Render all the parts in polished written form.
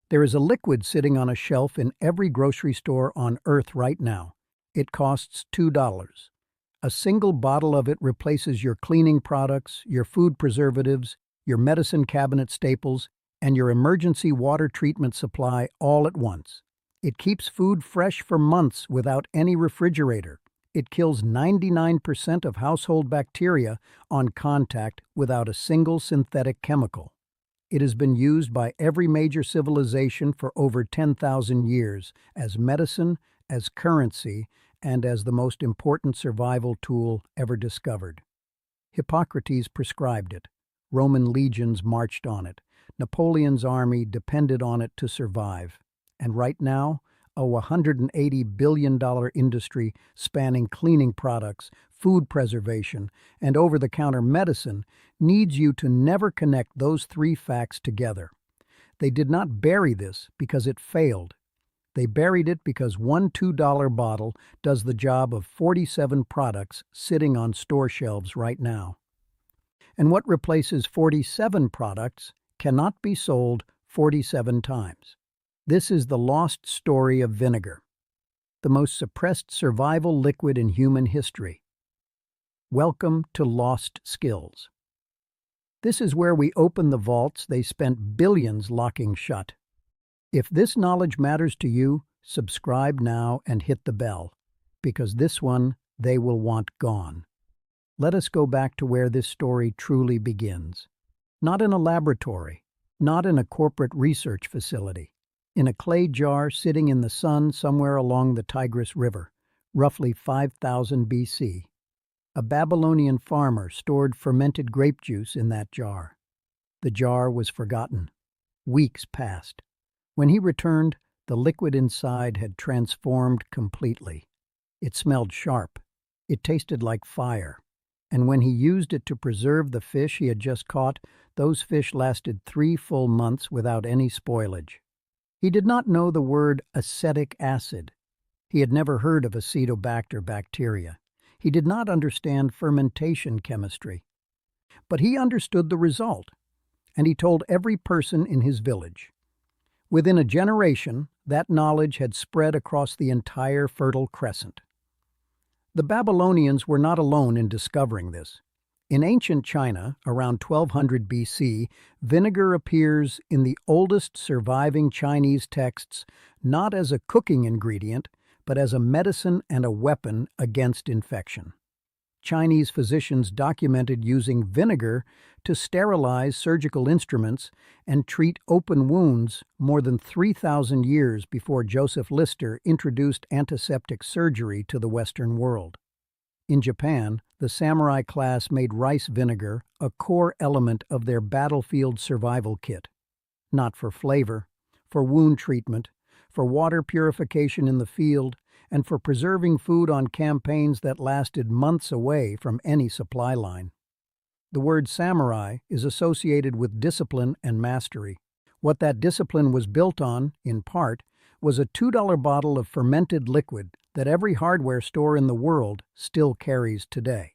There is a liquid sitting on a shelf in every grocery store on Earth right now. It costs $2. A single bottle of it replaces your cleaning products, your food preservatives, your medicine cabinet staples, and your emergency water treatment supply all at once. It keeps food fresh for months without any refrigerator. It kills 99% of household bacteria on contact without a single synthetic chemical. It has been used by every major civilization for over 10,000 years as medicine, as currency, and as the most important survival tool ever discovered. Hippocrates prescribed it. Roman legions marched on it. Napoleon's army depended on it to survive. And right now, a $180 billion industry spanning cleaning products, food preservation, and over-the-counter medicine needs you to never connect those three facts together. They did not bury this because it failed. They buried it because one $2 bottle does the job of 47 products sitting on store shelves right now. And what replaces 47 products cannot be sold 47 times. This is the lost story of vinegar, the most suppressed survival liquid in human history. Welcome to Lost Skills. This is where we open the vaults they spent billions locking shut. If this knowledge matters to you, subscribe now and hit the bell, because this one they will want gone. Let us go back to where this story truly begins. Not in a laboratory, not in a corporate research facility, in a clay jar sitting in the sun somewhere along the Tigris River, roughly 5000 BC. A Babylonian farmer stored fermented grape juice in that jar. The jar was forgotten. Weeks passed. When he returned, the liquid inside had transformed completely. It smelled sharp. It tasted like fire. And when he used it to preserve the fish he had just caught, those fish lasted 3 full months without any spoilage. He did not know the word acetic acid. He had never heard of Acetobacter bacteria. He did not understand fermentation chemistry. But he understood the result, and he told every person in his village. Within a generation, that knowledge had spread across the entire Fertile Crescent. The Babylonians were not alone in discovering this. In ancient China, around 1200 BC, vinegar appears in the oldest surviving Chinese texts not as a cooking ingredient, but as a medicine and a weapon against infection. Chinese physicians documented using vinegar to sterilize surgical instruments and treat open wounds more than 3,000 years before Joseph Lister introduced antiseptic surgery to the Western world. In Japan, the samurai class made rice vinegar a core element of their battlefield survival kit. Not for flavor, for wound treatment, for water purification in the field, and for preserving food on campaigns that lasted months away from any supply line. The word samurai is associated with discipline and mastery. What that discipline was built on, in part, was a $2 bottle of fermented liquid that every hardware store in the world still carries today.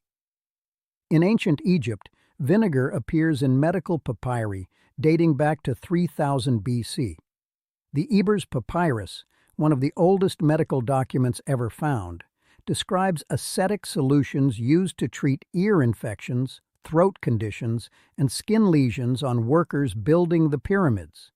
In ancient Egypt, vinegar appears in medical papyri dating back to 3000 BC. The Ebers Papyrus, one of the oldest medical documents ever found, describes ascetic solutions used to treat ear infections, throat conditions, and skin lesions on workers building the pyramids.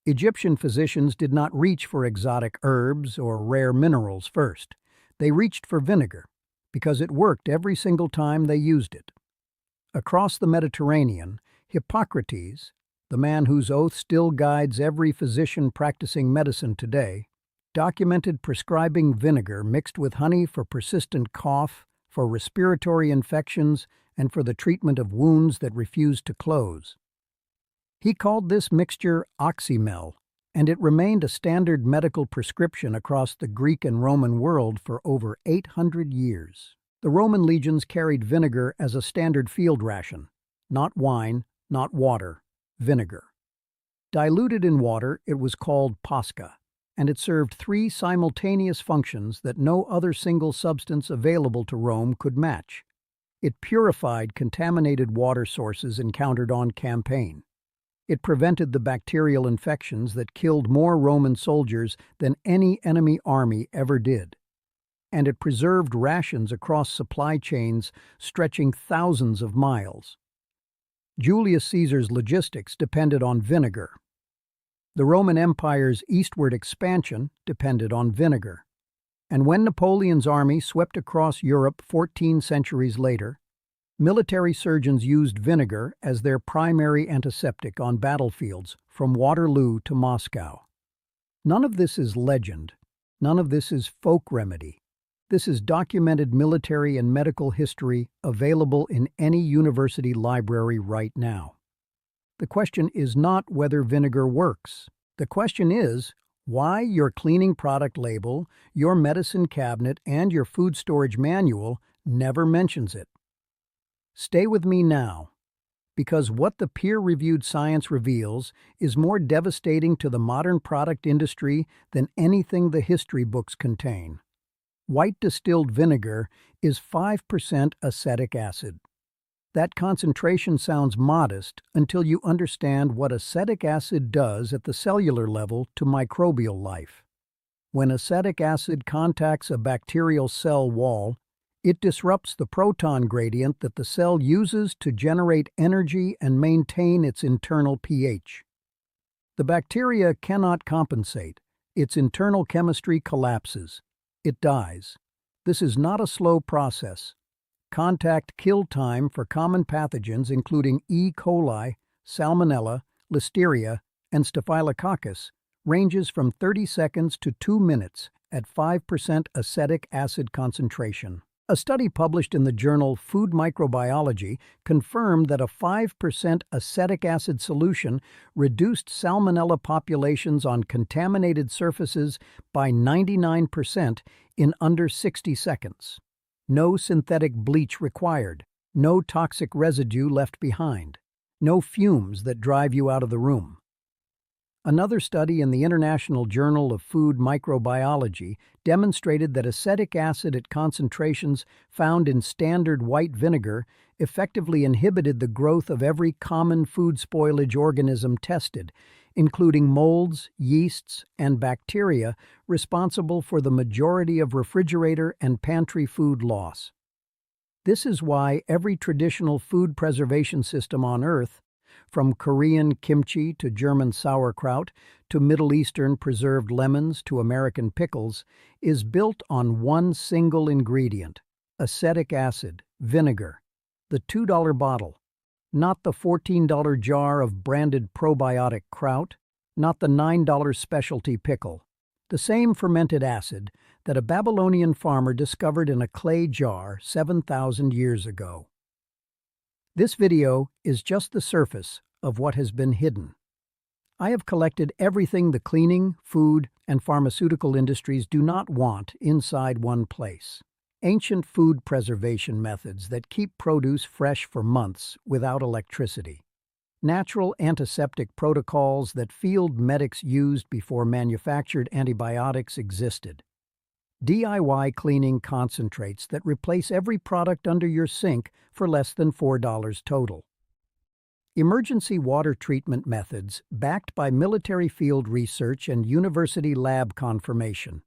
Egyptian physicians did not reach for exotic herbs or rare minerals first. They reached for vinegar, because it worked every single time they used it. Across the Mediterranean, Hippocrates, the man whose oath still guides every physician practicing medicine today, documented prescribing vinegar mixed with honey for persistent cough, for respiratory infections, and for the treatment of wounds that refused to close. He called this mixture oxymel, and it remained a standard medical prescription across the Greek and Roman world for over 800 years. The Roman legions carried vinegar as a standard field ration. Not wine, not water, vinegar. Diluted in water, it was called posca, and it served 3 simultaneous functions that no other single substance available to Rome could match. It purified contaminated water sources encountered on campaign. It prevented the bacterial infections that killed more Roman soldiers than any enemy army ever did. And it preserved rations across supply chains stretching thousands of miles. Julius Caesar's logistics depended on vinegar. The Roman Empire's eastward expansion depended on vinegar. And when Napoleon's army swept across Europe 14 centuries later, military surgeons used vinegar as their primary antiseptic on battlefields from Waterloo to Moscow. None of this is legend. None of this is folk remedy. This is documented military and medical history available in any university library right now. The question is not whether vinegar works. The question is why your cleaning product label, your medicine cabinet, and your food storage manual never mentions it. Stay with me now, because what the peer-reviewed science reveals is more devastating to the modern product industry than anything the history books contain. White distilled vinegar is 5% acetic acid. That concentration sounds modest until you understand what acetic acid does at the cellular level to microbial life. When acetic acid contacts a bacterial cell wall, it disrupts the proton gradient that the cell uses to generate energy and maintain its internal pH. The bacteria cannot compensate. Its internal chemistry collapses. It dies. This is not a slow process. Contact kill time for common pathogens including E. coli, Salmonella, Listeria, and Staphylococcus ranges from 30 seconds to 2 minutes at 5% acetic acid concentration. A study published in the journal Food Microbiology confirmed that a 5% acetic acid solution reduced Salmonella populations on contaminated surfaces by 99% in under 60 seconds. No synthetic bleach required, no toxic residue left behind, no fumes that drive you out of the room. Another study in the International Journal of Food Microbiology demonstrated that acetic acid at concentrations found in standard white vinegar effectively inhibited the growth of every common food spoilage organism tested, including molds, yeasts, and bacteria responsible for the majority of refrigerator and pantry food loss. This is why every traditional food preservation system on Earth, from Korean kimchi to German sauerkraut to Middle Eastern preserved lemons to American pickles, is built on one single ingredient: acetic acid, vinegar, the $2 bottle, not the $14 jar of branded probiotic kraut, not the $9 specialty pickle. The same fermented acid that a Babylonian farmer discovered in a clay jar 7,000 years ago. This video is just the surface of what has been hidden. I have collected everything the cleaning, food, and pharmaceutical industries do not want inside one place. Ancient food preservation methods that keep produce fresh for months without electricity. Natural antiseptic protocols that field medics used before manufactured antibiotics existed. DIY cleaning concentrates that replace every product under your sink for less than $4 total. Emergency water treatment methods backed by military field research and university lab confirmation.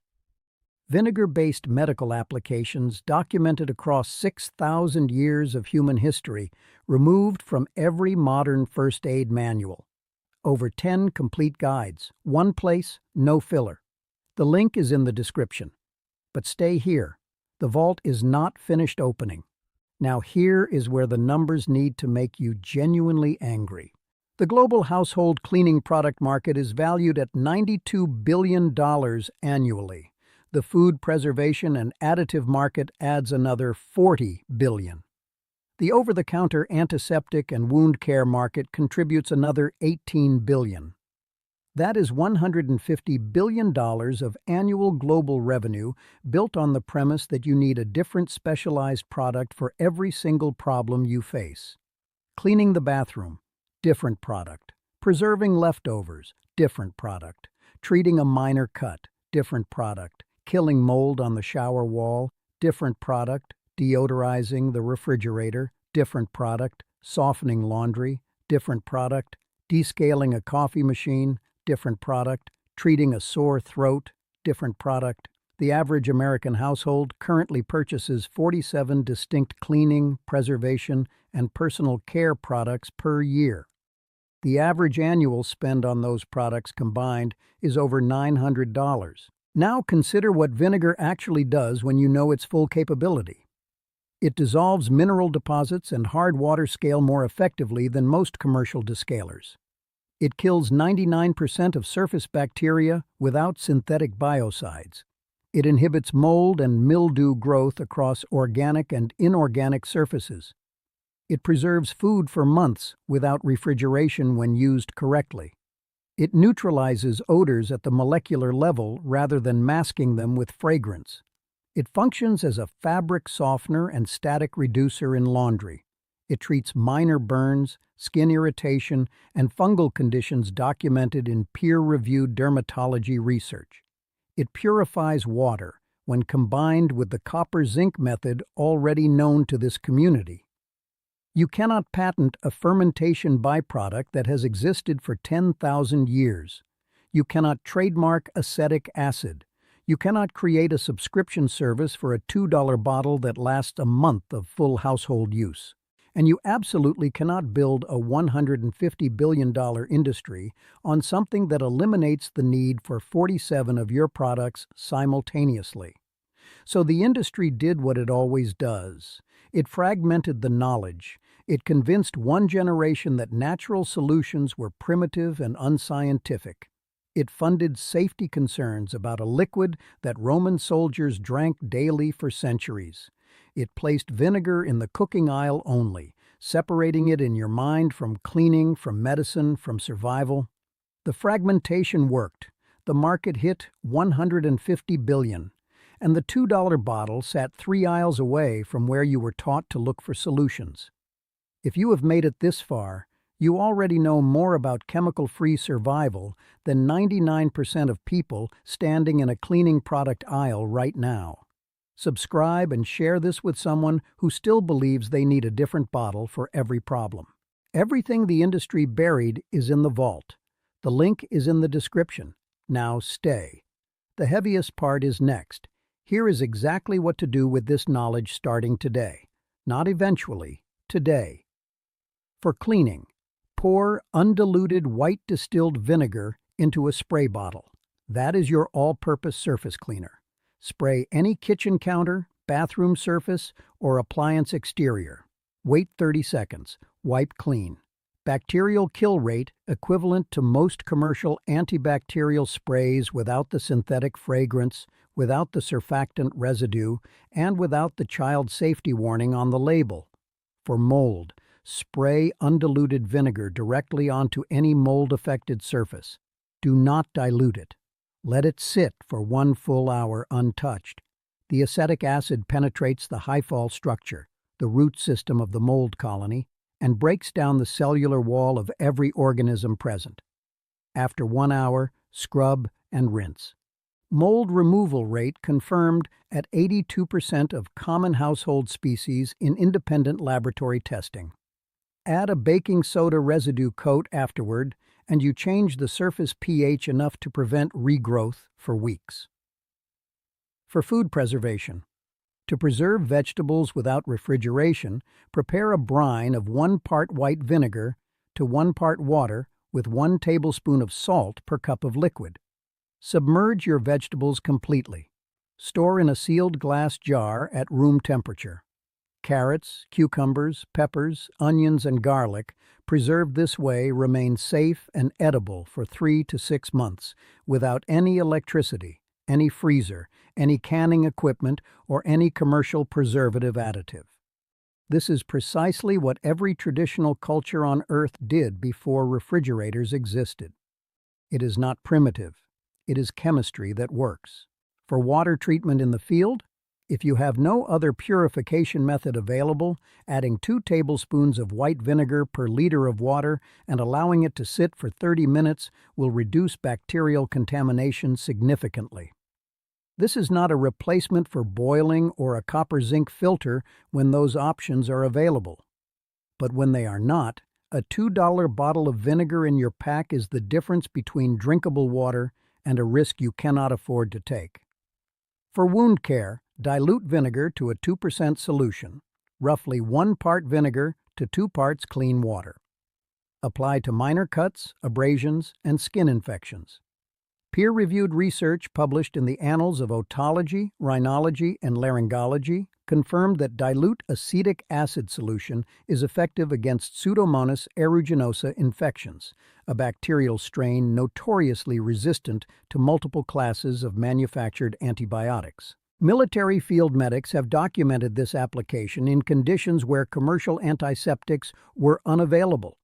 Vinegar-based medical applications documented across 6,000 years of human history, removed from every modern first aid manual. Over 10 complete guides, one place, no filler. The link is in the description. But stay here. The vault is not finished opening. Now here is where the numbers need to make you genuinely angry. The global household cleaning product market is valued at $92 billion annually. The food preservation and additive market adds another $40 billion. The over-the-counter antiseptic and wound care market contributes another $18 billion. That is $150 billion of annual global revenue built on the premise that you need a different specialized product for every single problem you face. Cleaning the bathroom, different product. Preserving leftovers, different product. Treating a minor cut, different product. Killing mold on the shower wall, different product. Deodorizing the refrigerator, different product. Softening laundry, different product. Descaling a coffee machine, different product. Treating a sore throat, different product. The average American household currently purchases 47 distinct cleaning, preservation, and personal care products per year. The average annual spend on those products combined is over $900. Now consider what vinegar actually does when you know its full capability. It dissolves mineral deposits and hard water scale more effectively than most commercial descalers. It kills 99% of surface bacteria without synthetic biocides. It inhibits mold and mildew growth across organic and inorganic surfaces. It preserves food for months without refrigeration when used correctly. It neutralizes odors at the molecular level rather than masking them with fragrance. It functions as a fabric softener and static reducer in laundry. It treats minor burns, skin irritation, and fungal conditions documented in peer-reviewed dermatology research. It purifies water when combined with the copper-zinc method already known to this community. You cannot patent a fermentation byproduct that has existed for 10,000 years. You cannot trademark acetic acid. You cannot create a subscription service for a $2 bottle that lasts a month of full household use. And you absolutely cannot build a $150 billion industry on something that eliminates the need for 47 of your products simultaneously. So the industry did what it always does. It fragmented the knowledge. It convinced one generation that natural solutions were primitive and unscientific. It funded safety concerns about a liquid that Roman soldiers drank daily for centuries. It placed vinegar in the cooking aisle only, separating it in your mind from cleaning, from medicine, from survival. The fragmentation worked. The market hit $150 billion, and the $2 bottle sat 3 aisles away from where you were taught to look for solutions. If you have made it this far, you already know more about chemical-free survival than 99% of people standing in a cleaning product aisle right now. Subscribe and share this with someone who still believes they need a different bottle for every problem. Everything the industry buried is in the vault. The link is in the description. Now stay. The heaviest part is next. Here is exactly what to do with this knowledge starting today. Not eventually, today. For cleaning, pour undiluted white distilled vinegar into a spray bottle. That is your all-purpose surface cleaner. Spray any kitchen counter, bathroom surface, or appliance exterior. Wait 30 seconds. Wipe clean. Bacterial kill rate equivalent to most commercial antibacterial sprays without the synthetic fragrance, without the surfactant residue, and without the child safety warning on the label. For mold, spray undiluted vinegar directly onto any mold-affected surface. Do not dilute it. Let it sit for 1 full hour untouched. The acetic acid penetrates the hyphal structure, the root system of the mold colony, and breaks down the cellular wall of every organism present. After 1 hour, scrub and rinse. Mold removal rate confirmed at 82% of common household species in independent laboratory testing. Add a baking soda residue coat afterward, and you change the surface pH enough to prevent regrowth for weeks. For food preservation, to preserve vegetables without refrigeration, prepare a brine of 1 part white vinegar to 1 part water with 1 tablespoon of salt per cup of liquid. Submerge your vegetables completely. Store in a sealed glass jar at room temperature. Carrots, cucumbers, peppers, onions, and garlic, preserved this way, remain safe and edible for 3 to 6 months without any electricity, any freezer, any canning equipment, or any commercial preservative additive. This is precisely what every traditional culture on Earth did before refrigerators existed. It is not primitive. It is chemistry that works. For water treatment in the field, if you have no other purification method available, adding 2 tablespoons of white vinegar per liter of water and allowing it to sit for 30 minutes will reduce bacterial contamination significantly. This is not a replacement for boiling or a copper-zinc filter when those options are available. But when they are not, A $2 bottle of vinegar in your pack is the difference between drinkable water and a risk you cannot afford to take. For wound care, dilute vinegar to a 2% solution, roughly 1 part vinegar to 2 parts clean water. Apply to minor cuts, abrasions, and skin infections. Peer-reviewed research published in the Annals of Otology, Rhinology, and Laryngology confirmed that dilute acetic acid solution is effective against Pseudomonas aeruginosa infections, a bacterial strain notoriously resistant to multiple classes of manufactured antibiotics. Military field medics have documented this application in conditions where commercial antiseptics were unavailable.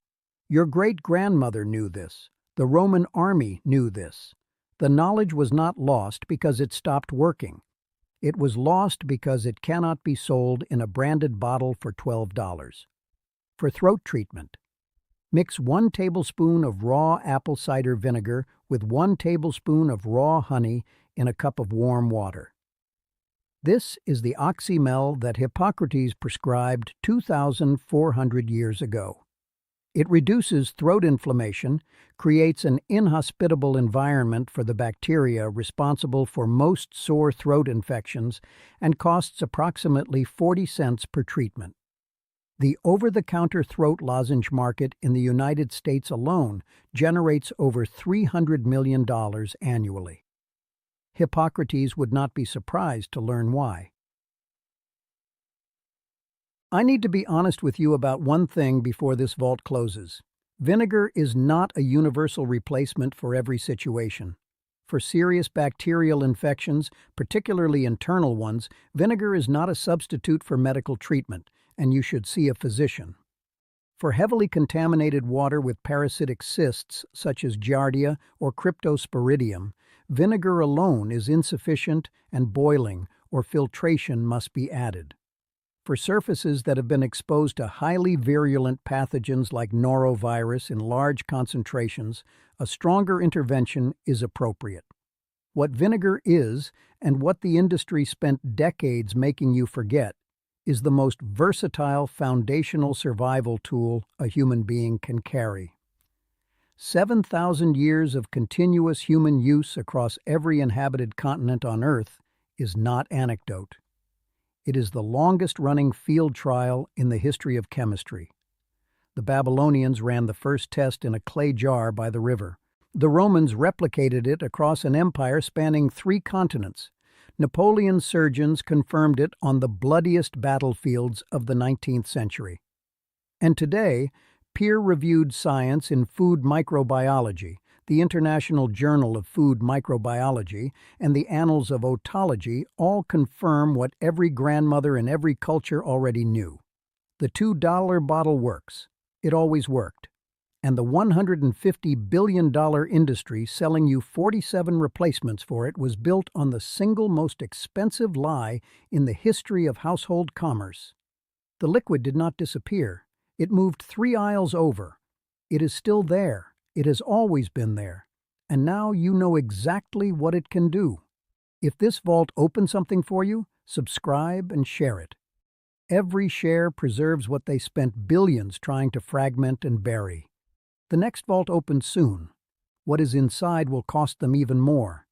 Your great-grandmother knew this. The Roman army knew this. The knowledge was not lost because it stopped working. It was lost because it cannot be sold in a branded bottle for $12. For throat treatment, mix 1 tablespoon of raw apple cider vinegar with 1 tablespoon of raw honey in a cup of warm water. This is the oxymel that Hippocrates prescribed 2,400 years ago. It reduces throat inflammation, creates an inhospitable environment for the bacteria responsible for most sore throat infections, and costs approximately 40 cents per treatment. The over-the-counter throat lozenge market in the United States alone generates over $300 million annually. Hippocrates would not be surprised to learn why. I need to be honest with you about one thing before this vault closes. Vinegar is not a universal replacement for every situation. For serious bacterial infections, particularly internal ones, vinegar is not a substitute for medical treatment, and you should see a physician. For heavily contaminated water with parasitic cysts, such as Giardia or Cryptosporidium, vinegar alone is insufficient and boiling or filtration must be added. For surfaces that have been exposed to highly virulent pathogens like norovirus in large concentrations, a stronger intervention is appropriate. What vinegar is, and what the industry spent decades making you forget, is the most versatile foundational survival tool a human being can carry. 7,000 years of continuous human use across every inhabited continent on Earth is not anecdote. It is the longest-running field trial in the history of chemistry. The Babylonians ran the first test in a clay jar by the river. The Romans replicated it across an empire spanning 3 continents. Napoleon's surgeons confirmed it on the bloodiest battlefields of the 19th century. And today, peer-reviewed science in food microbiology, the International Journal of Food Microbiology, and the Annals of Otology all confirm what every grandmother in every culture already knew. The $2 bottle works. It always worked. And the $150 billion industry selling you 47 replacements for it was built on the single most expensive lie in the history of household commerce. The liquid did not disappear. It moved 3 aisles over. It is still there. It has always been there, and now you know exactly what it can do. If this vault opens something for you, subscribe and share it. Every share preserves what they spent billions trying to fragment and bury. The next vault opens soon. What is inside will cost them even more.